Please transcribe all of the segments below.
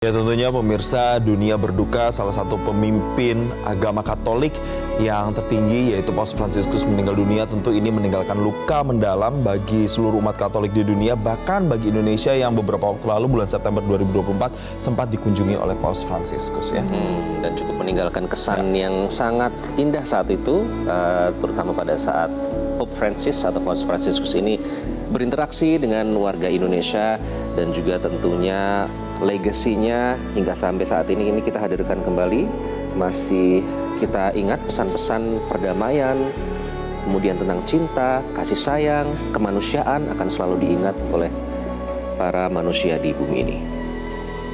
Ya tentunya pemirsa, dunia berduka salah satu pemimpin agama Katolik yang tertinggi yaitu Paus Fransiskus meninggal dunia. Tentu ini meninggalkan luka mendalam bagi seluruh umat Katolik di dunia, bahkan bagi Indonesia yang beberapa waktu lalu bulan September 2024 sempat dikunjungi oleh Paus Fransiskus ya. Dan cukup meninggalkan kesan yang sangat indah saat itu, terutama pada saat Pope Francis atau Paus Fransiskus ini berinteraksi dengan warga Indonesia, dan juga tentunya legasinya hingga sampai saat ini kita hadirkan kembali. Masih kita ingat pesan-pesan perdamaian, kemudian tentang cinta, kasih sayang, kemanusiaan akan selalu diingat oleh para manusia di bumi ini.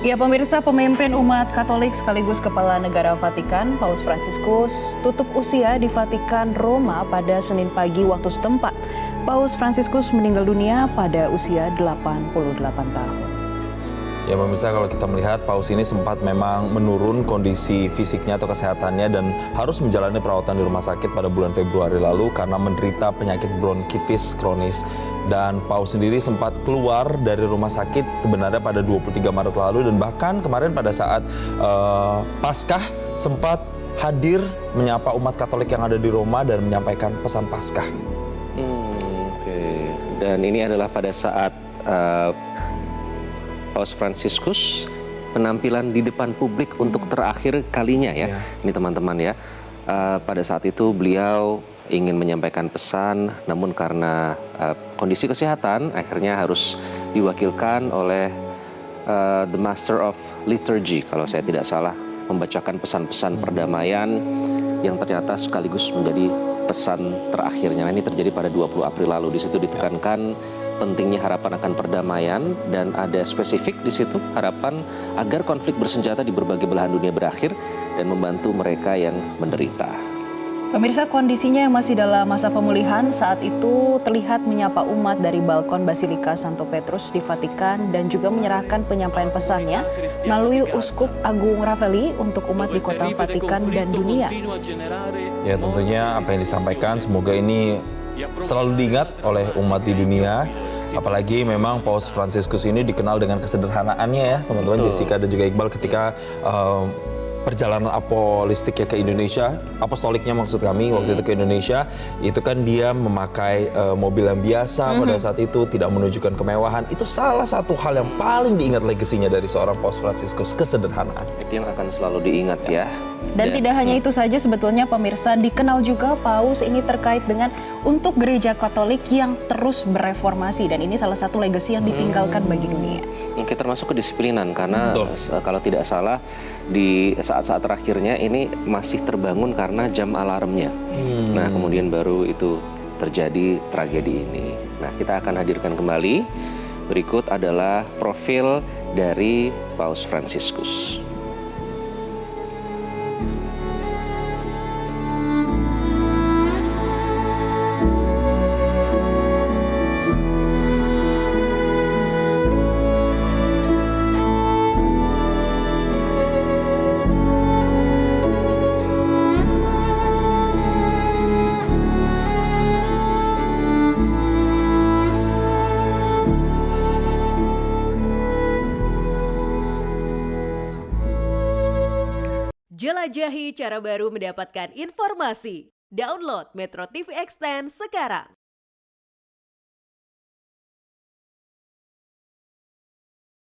Ya pemirsa, pemimpin umat Katolik sekaligus Kepala Negara Vatikan, Paus Fransiskus, tutup usia di Vatikan Roma pada Senin pagi waktu setempat. Paus Fransiskus meninggal dunia pada usia 88 tahun. Ya pemirsa, kalau kita melihat Paus ini sempat memang menurun kondisi fisiknya atau kesehatannya dan harus menjalani perawatan di rumah sakit pada bulan Februari lalu karena menderita penyakit bronkitis kronis. Dan Paus sendiri sempat keluar dari rumah sakit sebenarnya pada 23 Maret lalu, dan bahkan kemarin pada saat Paskah sempat hadir menyapa umat Katolik yang ada di Roma dan menyampaikan pesan Paskah. Oke. Dan ini adalah pada saat Paus Fransiskus penampilan di depan publik untuk terakhir kalinya ya. Ini teman-teman ya. Pada saat itu beliau ingin menyampaikan pesan, namun karena kondisi kesehatan akhirnya harus diwakilkan oleh The Master of Liturgy, kalau saya tidak salah, membacakan pesan-pesan perdamaian yang ternyata sekaligus menjadi pesan terakhirnya. Nah, ini terjadi pada 20 April lalu. Di situ ditekankan pentingnya harapan akan perdamaian, dan ada spesifik di situ harapan agar konflik bersenjata di berbagai belahan dunia berakhir dan membantu mereka yang menderita. Pemirsa, kondisinya yang masih dalam masa pemulihan saat itu terlihat menyapa umat dari balkon Basilika Santo Petrus di Vatikan dan juga menyerahkan penyampaian pesannya melalui Uskup Agung Ravelli untuk umat di kota Vatikan dan dunia. Ya tentunya apa yang disampaikan semoga ini selalu diingat oleh umat di dunia. Apalagi memang Paus Fransiskus ini dikenal dengan kesederhanaannya ya teman-teman, Jessica dan juga Iqbal, ketika perjalanan apostoliknya ke Indonesia, apostoliknya maksud kami waktu itu ke Indonesia, itu kan dia memakai mobil yang biasa pada saat itu, tidak menunjukkan kemewahan. Itu salah satu hal yang paling diingat legasinya dari seorang Paus Fransiskus, kesederhanaan. Itu yang akan selalu diingat ya. Dan tidak hanya itu saja sebetulnya pemirsa, dikenal juga Paus ini terkait dengan untuk gereja Katolik yang terus bereformasi, dan ini salah satu legasi yang ditinggalkan bagi dunia. Oke, termasuk kedisiplinan, karena kalau tidak salah di saat-saat terakhirnya ini masih terbangun karena jam alarmnya. Nah, kemudian baru itu terjadi tragedi ini. Nah, kita akan hadirkan kembali. Berikut adalah profil dari Paus Fransiskus. Jelajahi cara baru mendapatkan informasi. Download Metro TV Extend sekarang.